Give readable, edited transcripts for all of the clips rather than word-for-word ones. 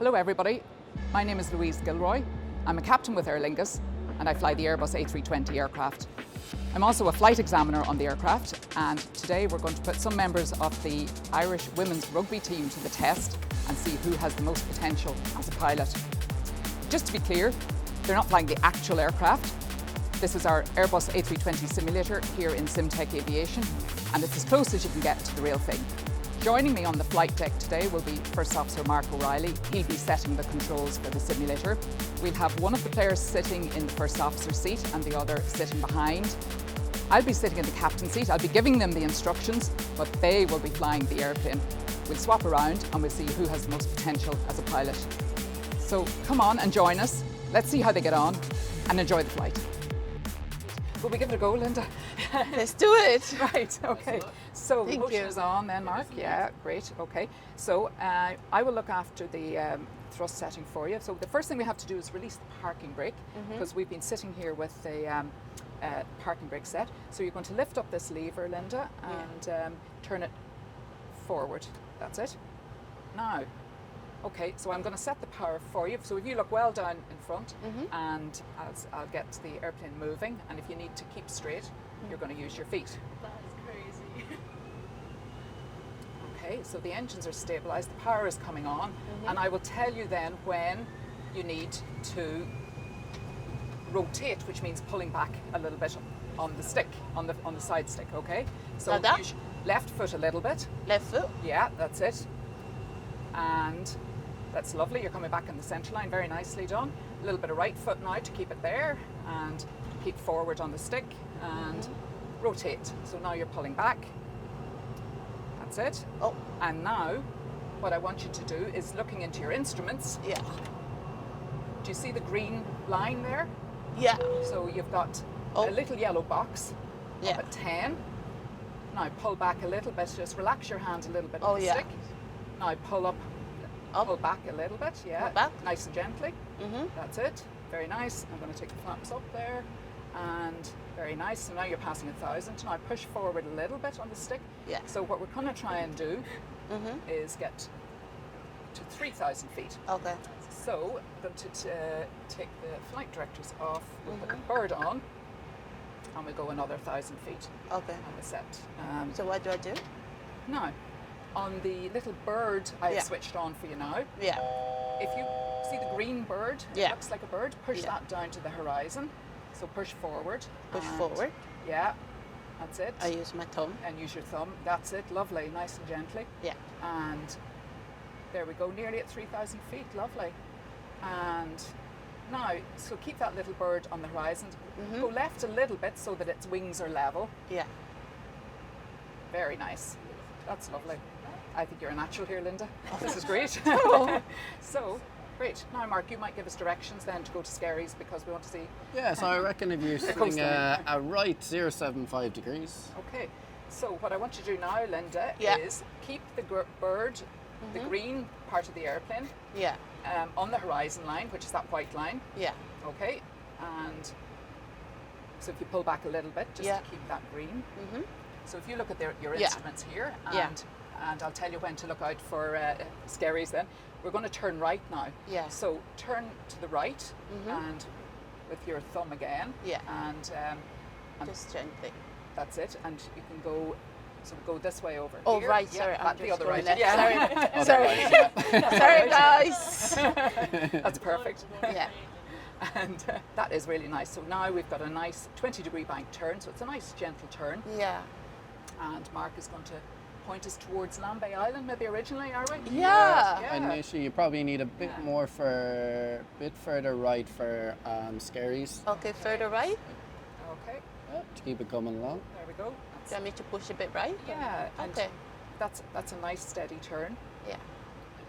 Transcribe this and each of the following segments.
Hello everybody, my name is Louise Gilroy. I'm a captain with Aer Lingus and I fly the Airbus A320 aircraft. I'm also a flight examiner on the aircraft, and today we're going to put some members of the Irish women's rugby team to the test and see who has the most potential as a pilot. Just to be clear, they're not flying the actual aircraft. This is our Airbus A320 simulator here in Simtech Aviation, and it's as close as you can get to the real thing. Joining me on the flight deck today will be First Officer Mark O'Reilly. He'll be setting the controls for the simulator. We'll have one of the players sitting in the First Officer seat and the other sitting behind. I'll be sitting in the captain seat. I'll be giving them the instructions, but they will be flying the airplane. We'll swap around and we'll see who has the most potential as a pilot. So come on and join us. Let's see how they get on and enjoy the flight. Will we give it a go, Linda? Let's do it. Right, okay. So the motion is on then, Mark. Yeah, great, okay. So I will look after the thrust setting for you. So the first thing we have to do is release the parking brake, because we've been sitting here with the parking brake set. So you're going to lift up this lever, Linda, and turn it forward. That's it. Now, okay, so I'm going to set the power for you. So if you look well down in front, and I'll get the airplane moving, and if you need to keep straight, you're going to use your feet. That's crazy. Okay, so the engines are stabilized, the power is coming on, and I will tell you then when you need to rotate, which means pulling back a little bit on the stick, on the side stick, okay? So use left foot a little bit. Left foot? Yeah, that's it. And that's lovely, you're coming back in the centre line, very nicely done. A little bit of right foot now to keep it there, and keep forward on the stick, and rotate. So now you're pulling back. That's it. Oh. And now, what I want you to do is looking into your instruments. Yeah. Do you see the green line there? Yeah. So you've got a little yellow box up at 10. Now pull back a little bit, just relax your hand a little bit on the stick. Now pull up, pull back a little bit, Pull back. Nice and gently. That's it, very nice. I'm going to take the flaps up there, and very nice. So now you're passing 1,000. Now push forward a little bit on the stick. Yeah. So what we're going to try and do is get to 3,000 feet. Okay. So I'm going to take the flight directors off, we'll put the bird on, and we'll go another 1,000 feet. Okay. And we're set. So what do I do? Now, on the little bird I've switched on for you now. Yeah. If you see the green bird, it looks like a bird, push that down to the horizon. So push forward. Push forward. Yeah, that's it. I use my thumb. And use your thumb. That's it, lovely, nice and gently. Yeah. And there we go, nearly at 3,000 feet, lovely. And now, so keep that little bird on the horizon. Go left a little bit so that its wings are level. Yeah. Very nice. That's lovely. I think you're a natural here, Linda. This is great. So, great. Now, Mark, you might give us directions then to go to Skerries, because we want to see. Yeah, so I reckon if you're sitting a right 075 degrees. Okay. So what I want you to do now, Linda, is keep the bird, the green part of the airplane, on the horizon line, which is that white line. Yeah. Okay. And so if you pull back a little bit, just to keep that green. So if you look at your instruments here, and I'll tell you when to look out for Skerries then. We're going to turn right now. Yeah. So turn to the right, and with your thumb again. Yeah. And just gently. That's it. And you can go, so go this way over here. Oh, right, sorry. I'm the other right. Left. Yeah. Sorry. Sorry, guys. That's perfect. Yeah. And that is really nice. So now we've got a nice 20-degree bank turn, so it's a nice gentle turn. Yeah. And Mark is going to point us towards Lambay Island, maybe originally, are we? Yeah. Initially, you probably need a bit more bit further right for Skerries. Okay, further right. Okay. To keep it coming along. There we go. Do you want me to push a bit right? Yeah. Okay. That's a nice steady turn. Yeah.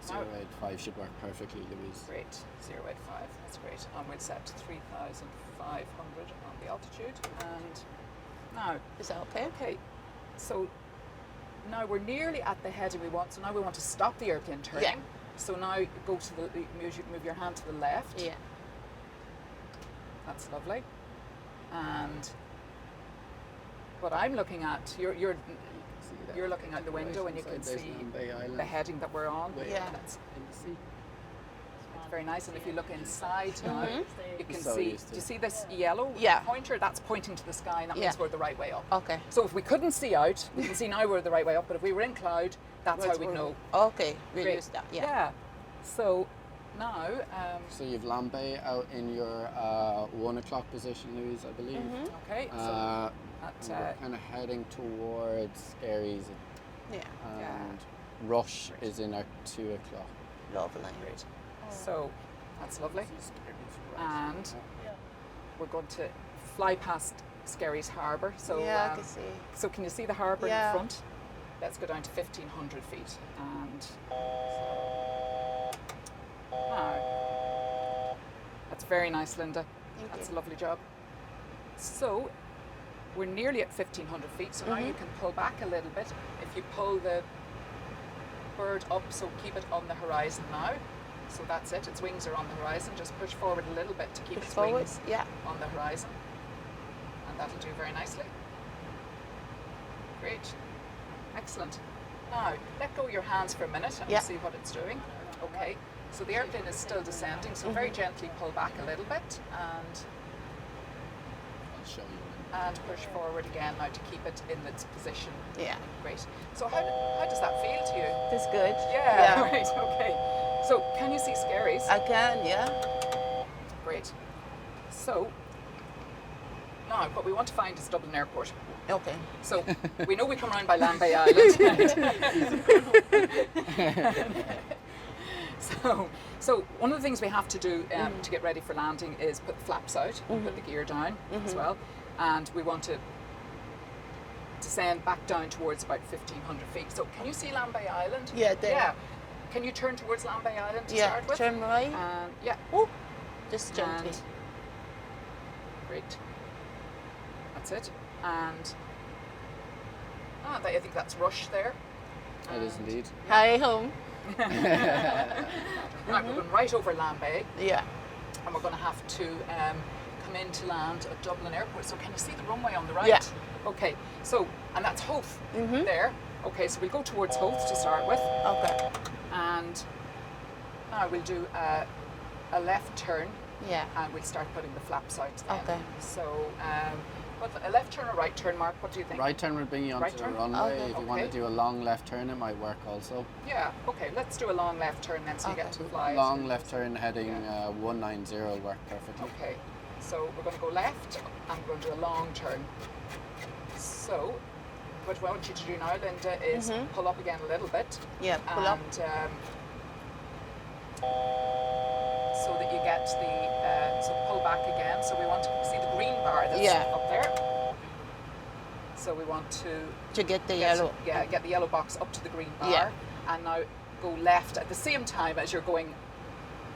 085 should work perfectly, Louise. Great. 085. That's great. And we'll set 3,500 on the altitude. And now. Is that okay? Okay. So now we're nearly at the heading we want. So now we want to stop the airplane turning. Yeah. So now go to move your hand to the left. Yeah. That's lovely. And what I'm looking at, you're looking out the window and you can see the heading that we're on. Yeah. That's in the sea. very nice. And if you look inside now, you can So see, used to do you see this yellow Yeah. pointer? That's pointing to the sky, and that means Yeah. we're the right way up. Okay. So if we couldn't see out, we can see now we're the right way up, but if we were in cloud, that's how we'd know. Okay, we'll Great. use that. Yeah. So now, So you've Lambay out in your 1 o'clock position, Louise, I believe. okay, so Uh, at, we're kind of heading towards Scaries, Yeah. and Rush is in our 2 o'clock. Lovely. great. So that's lovely. And we're going to fly past Skerries Harbour. So, Yeah, I can see. so can you see the harbour Yeah. in front? Let's go down to 1,500 feet. And now, that's very nice, Linda. Thank That's you. a lovely job. So we're nearly at 1,500 feet. So now you can pull back a little bit. If you pull the bird up, so keep it on the horizon now. So that's it. Its wings are on the horizon. Just push forward a little bit to keep Push its forward. wings Yeah. on the horizon, and that'll do very nicely. Great. Excellent. Now, let go of your hands for a minute and Yeah. see what it's doing. Okay, so the airplane is still descending, so very gently pull back a little bit and I'll show you. push forward again now to keep it in its position. Yeah. Great. So how does that feel to you? That's good. Yeah, right, okay. So can you see Skerries? I can, yeah. Great. So now what we want to find is Dublin Airport. Okay. So we know we come around by Lambay Island. So one of the things we have to do to get ready for landing is put the flaps out, put the gear down as well, and we want to descend back down towards about 1,500 feet. So can you see Lambay Island? Yeah, there. Yeah. Can you turn towards Lambay Island to Yeah. start with? Turn right. Yeah. Oh, just gently. And great. That's it. And I think that's Rush there. It is indeed. Hi, home. Right, we're going right over Lambay, Yeah. and we're going to have to come in to land at Dublin Airport. So can you see the runway on the right? Yeah. Okay. So, and that's Howth there. Okay, so we'll go towards Howth to start with, Okay. and now we'll do a left turn, Yeah. and we'll start putting the flaps out then. Okay. So, a left turn or right turn, Mark? What do you think? Right turn will bring you onto Right the turn? runway. Okay. If you want to Okay. do a long left turn, it might work also. Yeah. Okay. Let's do a long left turn then, so you Okay. get to fly. Long left turn heading 190 will work perfectly. Okay, so we're going to go left and we're going to do a long turn. So, what I want you to do now, Linda, is pull up again a little bit. Yeah, pull up. And so that you get the, so pull back again. So we want to see the green bar that's Yeah. up there. So we want to To get the get, yellow. yeah, get the yellow box up to the green bar. Yeah. And now go left at the same time as you're going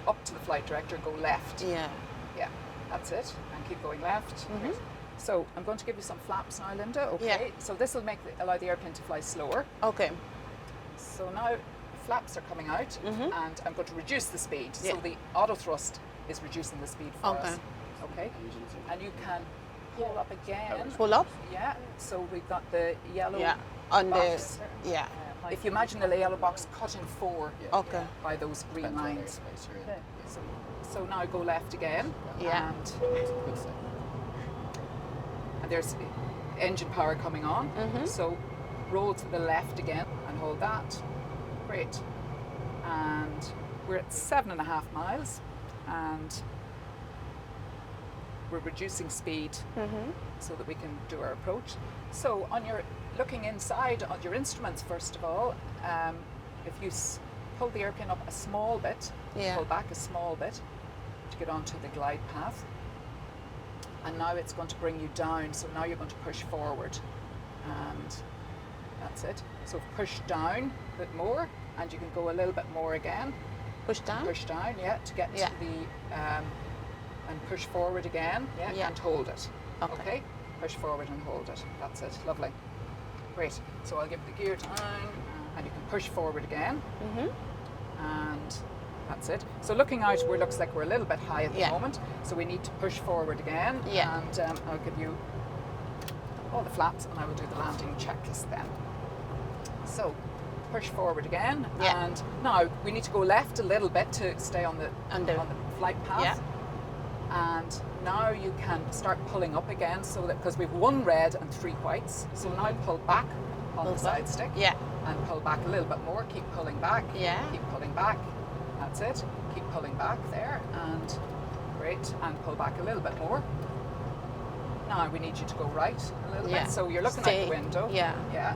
up to the flight director, go left. Yeah. Yeah, that's it. And keep going left. So I'm going to give you some flaps now, Linda. Okay. Yeah. So this will allow the airplane to fly slower. Okay. So now flaps are coming out, and I'm going to reduce the speed. So Yeah. the auto thrust is reducing the speed for Okay. us. Okay. And you can pull up again. Pull up. Yeah. So we've got the yellow Yeah. On box. the. Yeah. If you imagine the yellow box cut in four Okay. by those green lines. Space, So now go left again. Yeah. And Good stuff. and there's engine power coming on. So roll to the left again and hold that. Great. And we're at 7.5 miles, and we're reducing speed so that we can do our approach. So on your looking inside on your instruments, first of all, if you pull the airplane up a small bit, Yeah. pull back a small bit to get onto the glide path. And now it's going to bring you down, so now you're going to push forward, and that's it. So push down a bit more, and you can go a little bit more again. Push down. Push down, yeah, to get Yeah. to the, and push forward again, yeah, Yeah. and hold it. Okay. Push forward and hold it. That's it, lovely. Great. So I'll give the gear down, and you can push forward again. And that's it. So looking out, it looks like we're a little bit high at the Yeah. moment, so we need to push forward again. Yeah. And I'll give you all the flaps, and I will do the landing checklist then. So push forward again. Yeah. And now we need to go left a little bit to stay on the flight path. Yeah. And now you can start pulling up again, so that because we've 1 red and 3 whites. So now pull back on Pull the back. side stick. Yeah. And pull back a little bit more. Keep pulling back. Yeah. Keep pulling back. That's it. Keep pulling back there. And great. And pull back a little bit more. Now we need you to go right a little Yeah. bit. So you're looking Stay. out the window. Yeah. Yeah.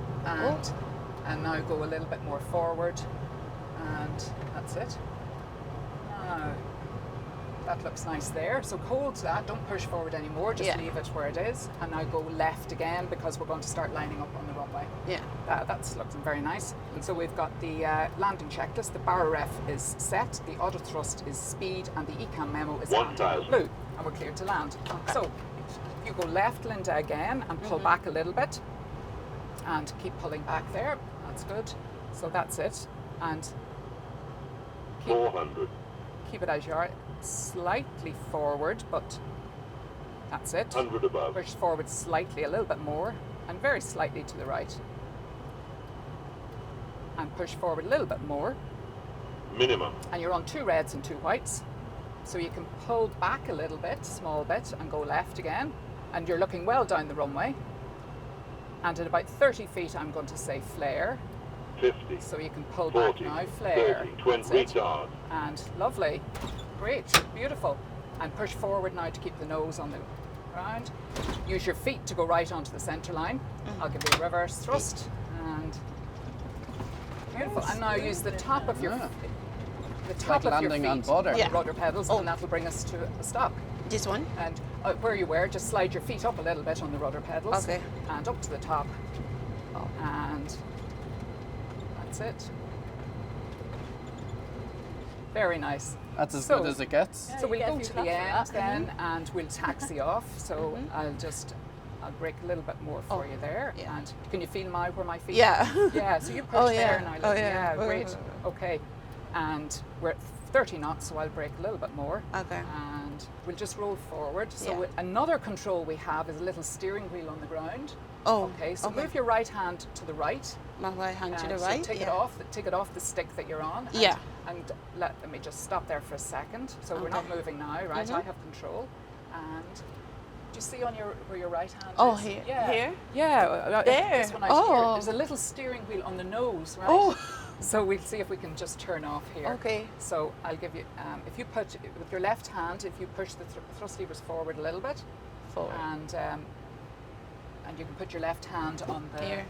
And now go a little bit more forward. And that's it. Now that looks nice there. So hold that. Don't push forward anymore. Just Yeah. leave it where it is. And now go left again, because we're going to start lining up on the runway. Yeah. That's looking very nice. And so we've got the landing checklist. The bar ref is set, the auto thrust is speed, and the ECAM memo is landing 1,000. blue. And we're cleared to land. So you go left, Linda, again, and pull back a little bit. And keep pulling back there. That's good. So that's it. And keep, 400. keep it as you are. Slightly forward, but that's it. 100 above. Push forward slightly, a little bit more, and very slightly to the right. And push forward a little bit more. Minimum. And you're on 2 reds and 2 whites. So you can pull back a little bit, small bit, and go left again. And you're looking well down the runway. And at about 30 feet, I'm going to say flare. 50. So you can pull 40. back now, flare. 30. 20. That's it. Retard. And lovely. Great, beautiful. And push forward now to keep the nose on the ground. Use your feet to go right onto the centre line. I'll give you a reverse thrust. And beautiful. And now use the top of your the top like of your landing on feet butter. the Yeah. rudder pedals, Oh. and that will bring us to a stop. This one? And where you were, just slide your feet up a little bit on the rudder pedals. Okay. And up to the top. Oh. And that's it. Very nice. That's as So- good as it gets. So we'll get a go few to the claps for end that. then, and we'll taxi off. So I'll break a little bit more for you there. yeah. And can you feel where my feet? Yeah. Yeah. So you push Oh, there yeah. now. Oh, yeah. Great. Okay. And we're at 30 knots, so I'll break a little bit more. Okay. And we'll just roll forward. So Yeah. another control we have is a little steering wheel on the ground. Oh. Okay. So move your right hand to the right. My right hand to the So right. take it off. Take it off the stick that you're on. And, Yeah. And let me just stop there for a second. So we're not Okay. moving now, right? I have control. And do you see on where your right hand Oh, is? here. Yeah. Here? Yeah. There. This one out here. Oh. There's a little steering wheel on the nose, right? Oh. So we'll see if we can just turn off here. Okay. So I'll give you, if you put with your left hand, if you push the thrust levers forward a little bit, Forward. and you can put your left hand on the. Here.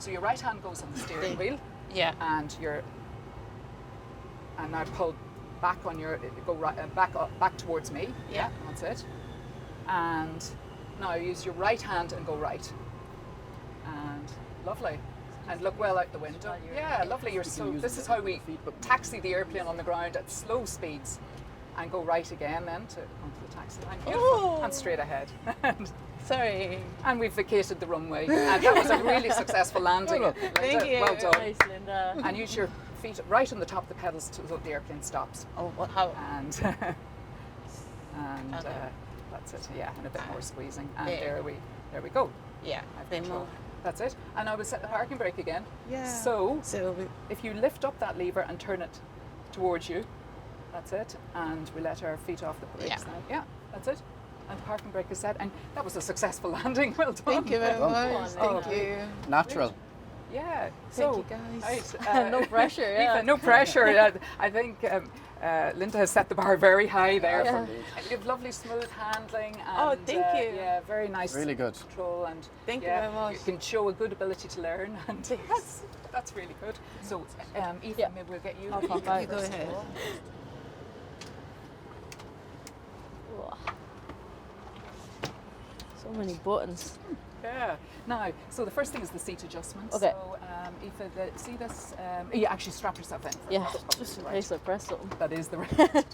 So your right hand goes on the steering wheel, Yeah. and now pull back on your go right back towards me. Yeah. That's it. And now use your right hand and go right. And lovely. And look well out the window. Yeah, lovely. This is how we taxi the airplane on the ground at slow speeds, and go right again then onto the taxi line. Beautiful. Oh. And straight ahead. Sorry. And we've vacated the runway. And that was a really successful landing. Linda. Thank you. Well done. Nice, Linda. And use your feet right on the top of the pedals so the airplane stops. Oh, how? And Okay. that's it. Yeah, and a bit more squeezing. And There. there we go. Yeah. I've They control. move. That's it. And I will set the parking brake again. Yeah. So So we, if you lift up that lever and turn it towards you, that's it. And we let our feet off the brakes Yeah. now. Yeah, that's it. And the parking brake is set. And that was a successful landing. Well done. thank you very Well much. done. Thank you. Natural. Yeah. Thank So, you, guys. right, No pressure, yeah. Aoife, no pressure. I think Linda has set the bar very high there. Yeah. And you have lovely smooth handling. And, Oh, thank you. Yeah, very nice. Really good. Control and Thank you yeah, very much. You can show a good ability to learn, and that's really good. So, Aoife, maybe we'll get you. I'll pop out. You go first of ahead. all. So many buttons. Yeah. Now, so the first thing is the seat adjustment. Okay. So, Aoife, see this? You actually strap yourself in. Yeah, That's just in right. case I press something. That is the right.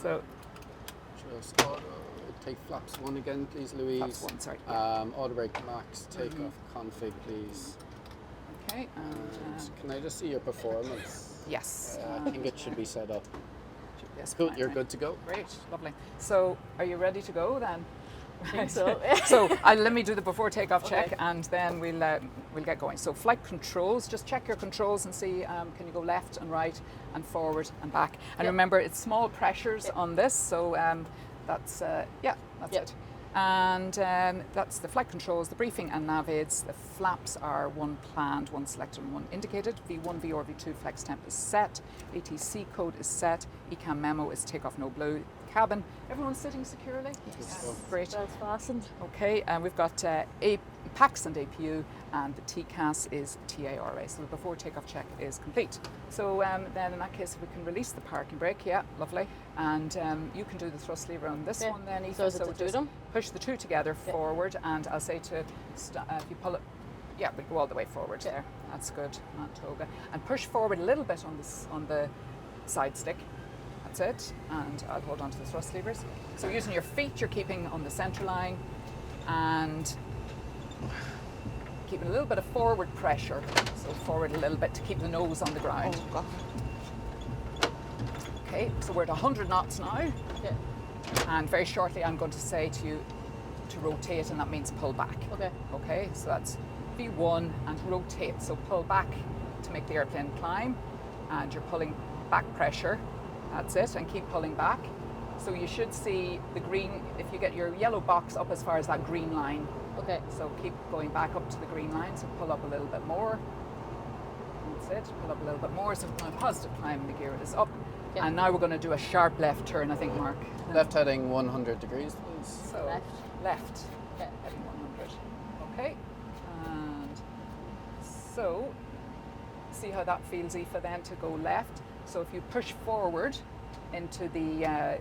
So, Just take flaps 1 again, please, Louise. Flaps 1, sorry. Auto brake max, take off config, please. okay. And can I just see your performance? Yes. I think it should be set up. Yes, Cool, fine, you're fine. good to go. Great, lovely. So, are you ready to go then? I think so. So let me do the before takeoff check, Okay. and then we'll get going. So flight controls, just check your controls and see can you go left and right and forward and back. And Yep. remember, it's small pressures Yep. on this, so that's Yep. it. And that's the flight controls, the briefing and nav aids. The flaps are one planned, one selected and one indicated. V1, V or V2 flex temp is set. ATC code is set. ECAM memo is take off no blue. Cabin, everyone's sitting securely? Yes. Great. Belts fastened. Okay, and we've got PAX and APU, and the TCAS is TARA. So the before takeoff check is complete. So then in that case, we can release the parking brake. Yeah, lovely. And you can do the thrust lever on this Yeah. one then, Aoife. So is it to do just them? push the two together Yeah. forward, and I'll say to if you pull it, yeah, we go all the way forward Yeah. there. That's good, and toga. And push forward a little bit on the side stick. That's it, and I'll hold on to the thrust levers. So using your feet, you're keeping on the centre line, and keeping a little bit of forward pressure. So forward a little bit to keep the nose on the ground. Oh god. Okay, so we're at 100 knots now, Yeah. and very shortly I'm going to say to you to rotate, and that means pull back. Okay. Okay, so that's V1 and rotate. So pull back to make the airplane climb, and you're pulling back pressure. That's it, and keep pulling back. So you should see the green, if you get your yellow box up as far as that green line. Okay. So keep going back up to the green line, so pull up a little bit more. That's it, pull up a little bit more. So my positive climb, the gear is up. Yeah. And now we're going to do a sharp left turn, I think, Mark. Left heading 100 degrees, please. So left. Yeah. Heading 100. Okay. And so see how that feels, Aoife, then to go left. So if you push forward into the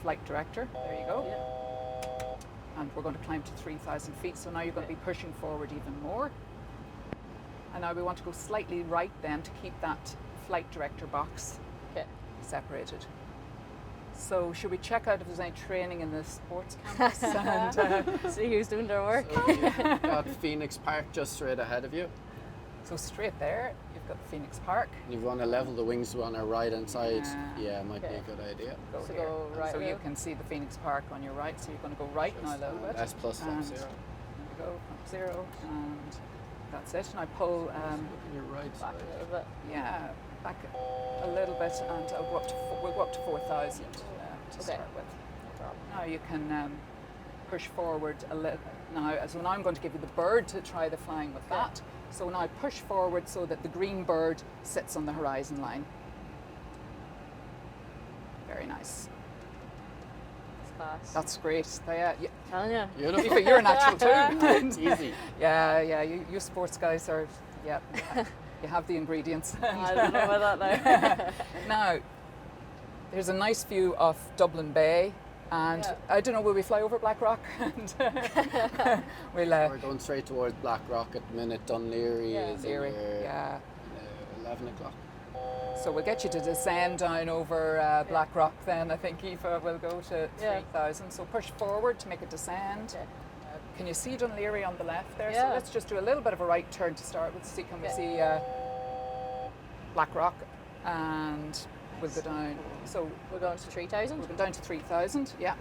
flight director, there you go. And we're going to climb to 3,000 feet. So now you're going to be pushing forward even more. And now we want to go slightly right then to keep that flight director box Okay. separated. So should we check out if there's any training in the sports campus? And, See who's doing their work. So you've got Phoenix Park just straight ahead of you. so straight there, you've got the Phoenix Park. You want to level the wings on our right hand side. Yeah. Yeah, might be Okay. a good idea. Go So here. go right So you wheel. can see the Phoenix Park on your right. So you're going to go right now a little bit. S plus And 0. There we go, up 0, and that's it. And I pull, Look on your right Back side. a little bit. yeah, back a little bit, and I'll go up to we'll go up to 4,000 to Okay. start with. Now you can push forward a little. Now, so now I'm going to give you the bird to try the flying with Yeah. that. So now push forward so that the green bird sits on the horizon line. Very nice. It's class. That's great. Yeah, Telling you. Beautiful. you're a natural too. Easy. Yeah. You sports guys are, yeah. You have the ingredients. I don't know about that now. Now, there's a nice view of Dublin Bay, and Yeah. I don't know, will we fly over Blackrock? And we'll We're going straight towards Blackrock at the minute. Dunleary Yeah. is Leary, in your, yeah. 11 o'clock. So we'll get you to descend down over Blackrock then. I think Aoife will go to Yeah. 3,000. So push forward to make it descend. Okay. Can you see Dunleary on the left there? Yeah. So let's just do a little bit of a right turn to start with. See, can we Yeah. see Blackrock? And we'll go down. So We're going to 3,000. we'll go down to 3,000, yeah.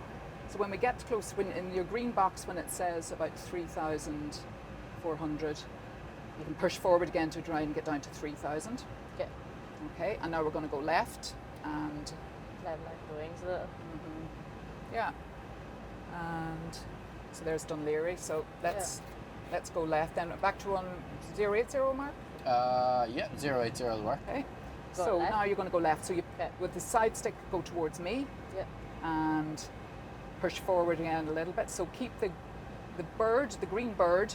So when we get close, when in your green box, when it says about 3,400, you can push forward again to try and get down to 3,000. Okay. Okay, and now we're going to go left, and Level out the wings a little. yeah, and so there's Dunleary. So let's go left then. Back to 1080 mark. Yeah, 080 will work. Okay. Go So left. now you're going to go left. So you Okay. with the side stick go towards me. Yeah. And push forward again a little bit. So keep the bird, the green bird,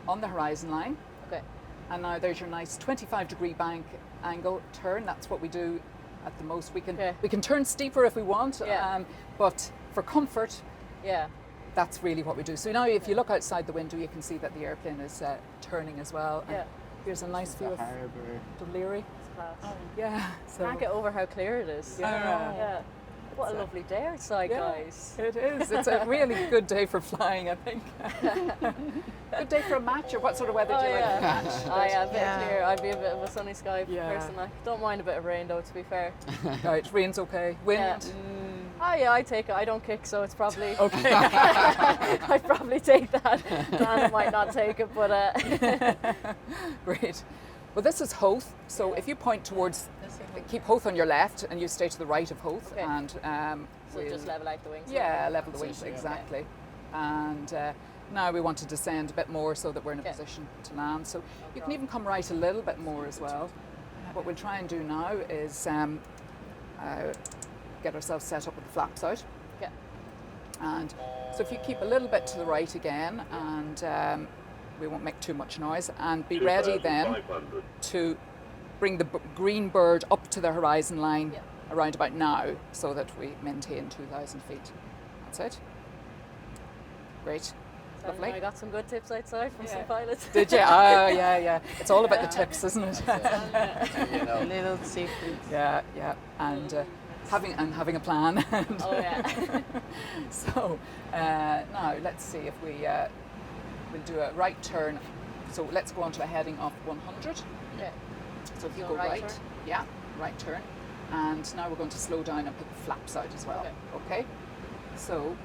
on the horizon line. Okay. And now there's your nice 25-degree bank angle turn. That's what we do at the most. We can turn steeper if we want, Yeah. but for comfort, Yeah. that's really what we do. So now if you look outside the window, you can see that the airplane is turning as well. And Yeah. here's a nice view The of harbour. Dunleary. It's class. Yeah. So Can't get over how clear it is. Yeah. Yeah. What a lovely day outside, Yeah. guys. It is. It's a really good day for flying, I think. Good day for a match, or what sort of weather Oh do you like for a yeah. match? Yeah, a bit clear. I'd be a bit of a sunny sky Yeah. person. I don't mind a bit of rain though, to be fair. Right, rain's okay. Wind. Yeah. Oh yeah, I take it. I don't kick, so it's probably. Okay. I'd probably take that. Anna might not take it, but. Great. Well, this is Hoth. So if you point towards, keep Hoth on your left, and you stay to the right of Hoth, Okay. and So just level out the wings. yeah, level the wings Essentially, yeah. exactly. And now we want to descend a bit more so that we're in a Okay. position to land. So you can even come right a little bit more as well. What we'll try and do now is get ourselves set up with the flaps out. Yeah. And so if you keep a little bit to the right again, and we won't make too much noise, and be ready then 2,500. to bring the green bird up to the horizon line Yeah. around about now, so that we maintain 2,000 feet. That's it. Great. So Lovely. I got some good tips outside from Yeah. some pilots. Did you? Oh, yeah. It's all about the tips, isn't it? You know, Little secrets. Yeah. And having a plan. And Oh yeah. so now let's see if we'll do a right turn. So let's go on to a heading of 100. Okay. So if you So go right right, turn? yeah, right turn. And now we're going to slow down and put the flaps out as well. Okay? So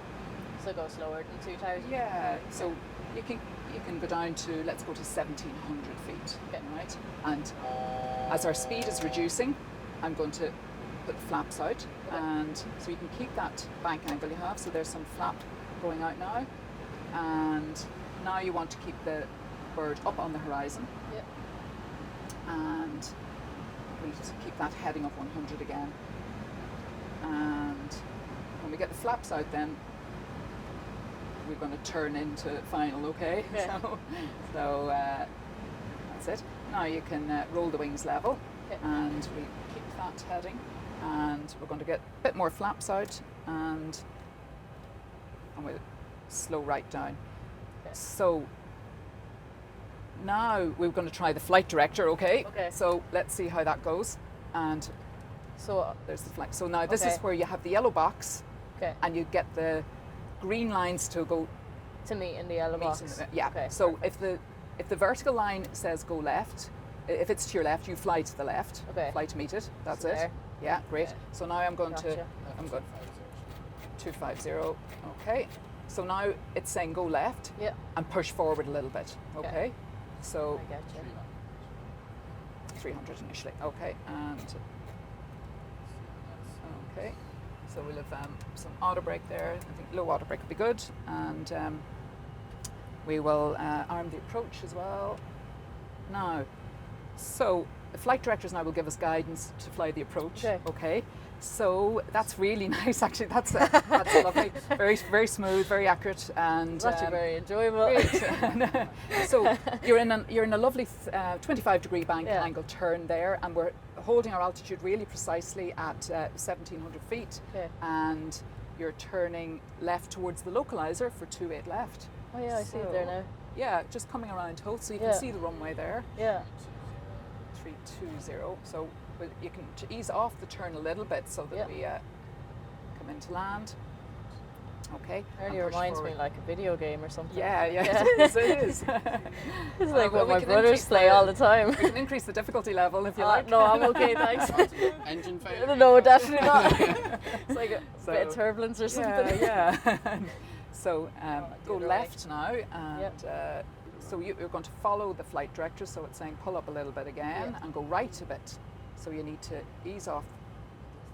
So go slower than 2,000. yeah, so you can go down to, let's go to 1,700 feet, Okay. right? And as our speed is reducing, I'm going to put the flaps out, and so you can keep that bank angle you have. So there's some flap going out now, and now you want to keep the bird up on the horizon, Yep. and we just keep that heading of 100 again. And when we get the flaps out, then we're going to turn into final, okay? Okay. So that's it. Now you can roll the wings level, Okay. and we keep that heading, and we're going to get a bit more flaps out, and we'll slow right down. Okay. So now we're going to try the flight director, okay? Okay. So let's see how that goes. And So there's the flight. So now this is Okay. where you have the yellow box, okay. and you get the green lines to go To meet in the yellow meet box. in the- yeah. Okay. So if the vertical line says go left, if it's to your left, you fly to the left. Okay. Fly to meet it. That's So it. there. Yeah, great. Okay. So now I'm going to Gotcha. I'm going 250. Okay. So now it's saying go left Yeah. and push forward a little bit. Okay. Okay. So I get you. 300 initially. Okay. And okay. So we'll have some auto brake there. I think low auto brake would be good. And we will arm the approach as well. Now, so the flight directors now will give us guidance to fly the approach. Okay. So that's really nice. Actually, that's lovely. Very, very smooth, very accurate, and It's actually very enjoyable. great. So you're in a lovely 25-degree bank Yeah. angle turn there, and we're holding our altitude really precisely at 1,700 feet, Okay. and you're turning left towards the localizer for 28 left. Oh yeah, I see it there now. Yeah, just coming around Hoth, so you Yeah. can see the runway there. Yeah. 320. So you can ease off the turn a little bit so that Yeah. we come into land. Okay. and Really push reminds forward. me like a video game or something. Yeah, Yeah. it is. It is. It's like Well, what we my can brothers increase play the- all the time. We can increase the difficulty level if you like. No, I'm okay, thanks. engine failure. No, definitely not. It's like a bit of So- turbulence or something. Yeah. So go other way. left now, and so you're going to follow the flight director. So it's saying pull up a little bit again and go right a bit. So you need to ease off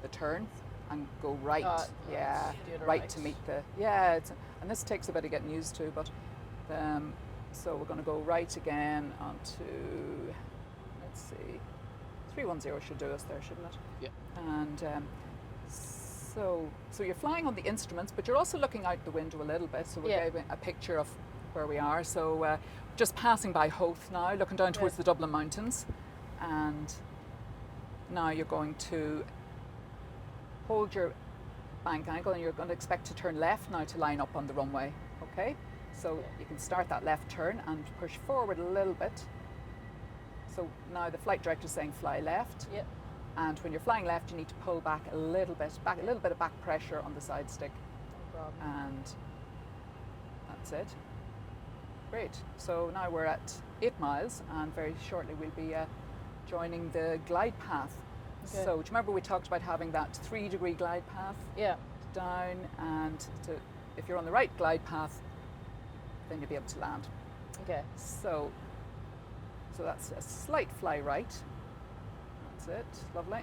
the turn and go right. Yeah, the other right right. to meet the and this takes a bit of getting used to, but so we're going to go right again onto, let's see, 310 should do us there, shouldn't it? Yeah. And so you're flying on the instruments, but you're also looking out the window a little bit. So we're Yeah. giving a picture of where we are. So just passing by Hoth now, looking down towards the Dublin Mountains, and now you're going to hold your bank angle, and you're going to expect to turn left now to line up on the runway. Okay, so you can start that left turn and push forward a little bit. So now the flight director is saying fly left. Yep. And when you're flying left, you need to pull back a little bit of back pressure on the side stick, No problem. and that's it. Great. So now we're at 8 miles, and very shortly we'll be joining the glide path. Okay. So do you remember we talked about having that 3-degree glide path? Yeah. down, and if you're on the right glide path, then you'll be able to land. Okay. So that's a slight fly right. That's it, lovely.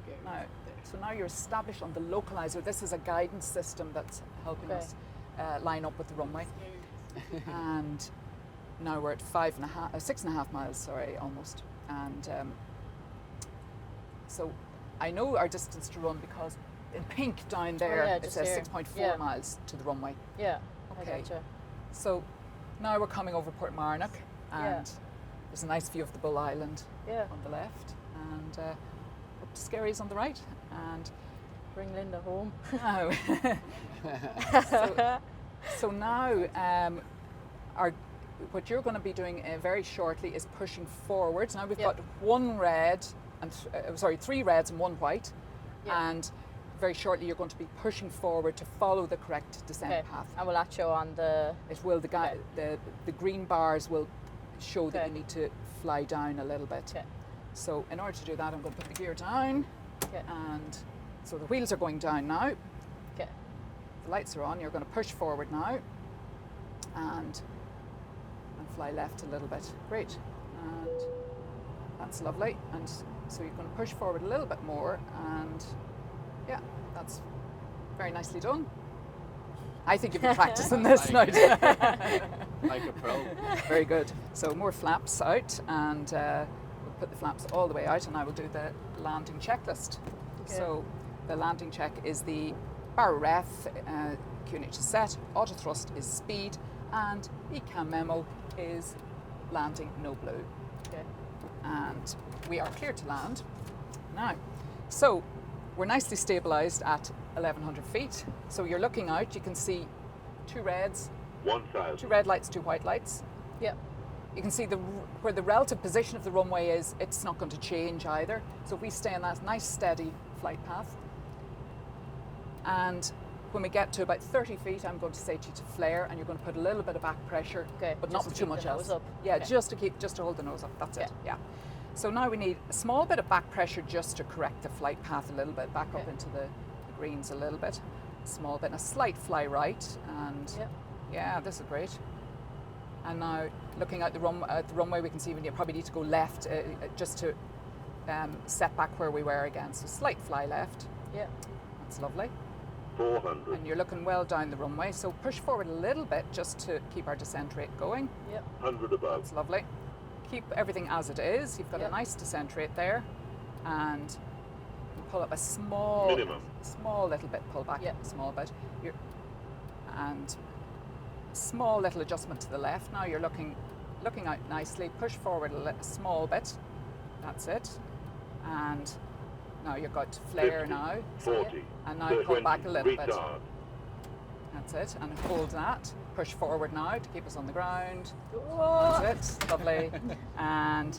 Scary. Now, so now you're established on the localizer. This is a guidance system that's helping Okay. us line up with the runway. And now we're at 6.5 miles, sorry, almost. And so I know our distance to run because in pink down there yeah, it just says here. 6.4 Yeah. miles to the runway. Yeah. Okay. I gotcha. So now we're coming over Port Marnock, and Yeah. there's a nice view of the Bull Island Yeah. on the left, and up to Skerries on the right. And Bring Linda home. now, so now, what you're going to be doing very shortly is pushing forward. Now we've Yep. got one red and 3 reds and 1 white, Yep. and very shortly you're going to be pushing forward to follow the correct descent Okay. path. And will that show on the? It will. The green bars will show that Okay. you need to fly down a little bit. Okay. So in order to do that, I'm going to put the gear down, Okay. and so the wheels are going down now. Okay. The lights are on. You're going to push forward now, and fly left a little bit. Great, and that's lovely. And so you're going to push forward a little bit more, and yeah, that's very nicely done. I think you've been practicing this now. Like a pro. Very good. So more flaps out, and we'll put the flaps all the way out, and I will do the landing checklist. Okay. So the landing check is the barrel ref, QNH is set, auto thrust is speed, and ECAM memo is landing no blue. Okay. And we are clear to land now. So we're nicely stabilised at 1100 feet. So you're looking out, you can see 2 reds, 1,000. 2 red lights, 2 white lights. Yeah. You can see where the relative position of the runway is, it's not going to change either. So if we stay on that nice steady flight path, and when we get to about 30 feet, I'm going to say to you to flare, and you're going to put a little bit of back pressure, Okay, but just not to with too keep much the else. nose up. Yeah, Okay. just to hold the nose up. That's it. Yeah. Yeah. So now we need a small bit of back pressure just to correct the flight path a little bit, back up Okay. into the greens a little bit, small bit, and a slight fly right, and Yeah. yeah, this is great. And now looking at the runway, we can see you probably need to go left just to set back where we were again. So slight fly left. Yeah. That's lovely. 400. And you're looking well down the runway. So push forward a little bit just to keep our descent rate going. Yeah. 100 above. That's lovely. Keep everything as it is. You've got Yep. a nice descent rate there, and you pull up a small little bit pull back, Yep. small bit. And small little adjustment to the left. Now you're looking out nicely. Push forward a small bit. That's it. And now you've got flare 50, now. 40. And now pull back a little bit. retard. That's it. And hold that. Push forward now to keep us on the ground. Whoa. That's it. Lovely. And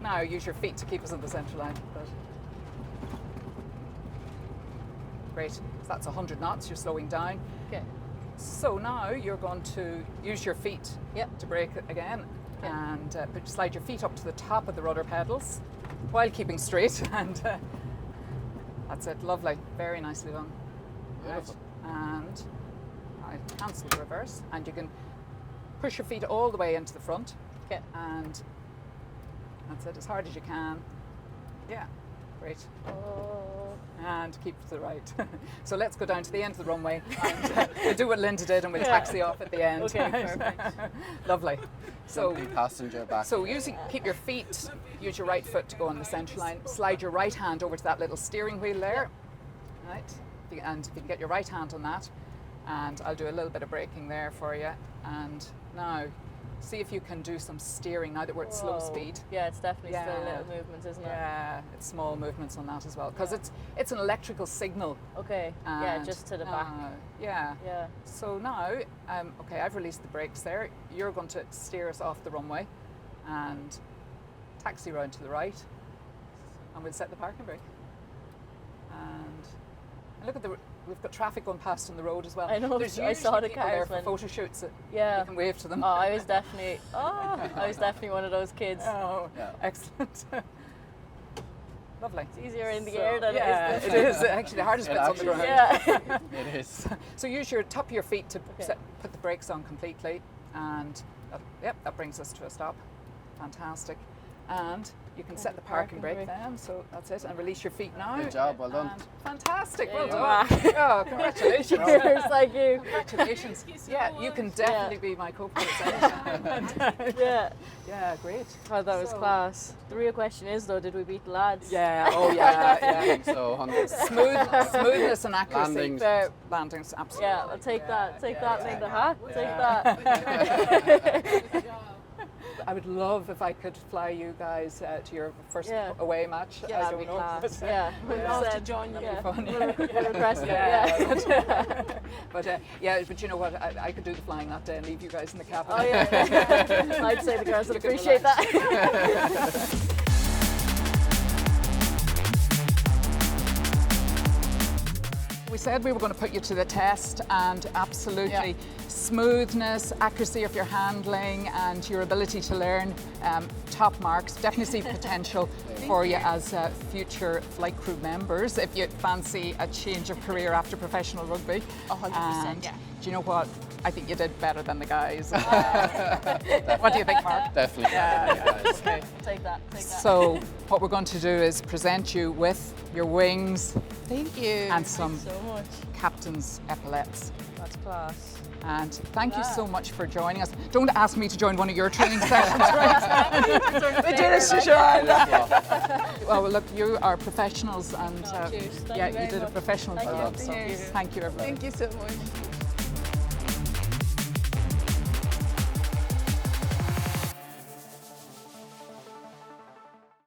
now use your feet to keep us on the centre line. Good. Great. So that's 100 knots. You're slowing down. Okay. So now you're going to use your feet Yep. to brake again, Okay. and slide your feet up to the top of the rudder pedals while keeping straight. And that's it. Lovely. Very nicely done. Beautiful. And I cancel the reverse, and you can push your feet all the way into the front, Okay. and that's it, as hard as you can. Yeah, great. Oh. And keep to the right. So let's go down to the end of the runway, and we'll do what Linda did, and we'll taxi off at the end. Okay, perfect. Lovely. So, Jumping passenger back. so keep your feet, use your right foot to go on the centre line, slide your right hand over to that little steering wheel there, right? And if you can get your right hand on that, and I'll do a little bit of braking there for you. And now, see if you can do some steering now that we're at slow Whoa. speed. Yeah, it's definitely still Yeah. little movements, isn't it? Yeah, it's small movements on that as well, because it's an electrical signal. Okay. Yeah, and just to the back. now- Yeah. Yeah. So now, okay, I've released the brakes there. You're going to steer us off the runway and taxi round to the right, and we'll set the parking brake. And look at we've got traffic going past on the road as well. I know, There's I saw usually the people there cars for when- photo shoots. Yeah. You can wave to them. Oh, I was definitely one of those kids. Oh, Yeah. excellent. Lovely. It's easier in the air than Yeah, it is. it is. Actually, the hardest It bit's on the actually ground. Yeah. It is. So use your top of your feet to Okay. put the brakes on completely, and that brings us to a stop. Fantastic. And you can set the parking brake then, so that's it, and release your feet now. Good job, well done. And fantastic, There well you done. Oh, congratulations. Cheers, thank you. Congratulations. Yeah, you can definitely be my co-pilot. Yeah. Yeah, great. Oh, that was So- class. The real question is though, did we beat the lads? Yeah, oh yeah. So 100. Smoothness and accuracy. Landings. Fair. Landings, absolutely. Yeah, I'll take that. Take that, Linda, huh? Take that. I would love if I could fly you guys to your first Yeah. away match. Yeah, I that'd don't be know. class. Yeah, love to join you. Yeah. Fun, We'll yeah. request it, Yeah. yeah. But you know what? I could do the flying that day and leave you guys in the cabin. Oh yeah. I'd say the girls would appreciate that. We said we were going to put you to the test, and absolutely smoothness, accuracy of your handling, and your ability to learn, top marks. Definitely see potential for you as future flight crew members if you fancy a change of career after professional rugby. 100%, And yeah. do you know what? I think you did better than the guys. What do you think, Mark? Definitely. Guys. Okay. Take that. Take that. So what we're going to do is present you with your wings Thank you. and some so much. captain's epaulets. That's class. And thank you so much for joining us. Don't ask me to join one of your training sessions, right? We did it, Siobhan. Well, look, you are professionals, and cheers. Thank yeah, you very you did a much. professional Thank job. you. So Cheers. thank you, everybody. Thank you so much.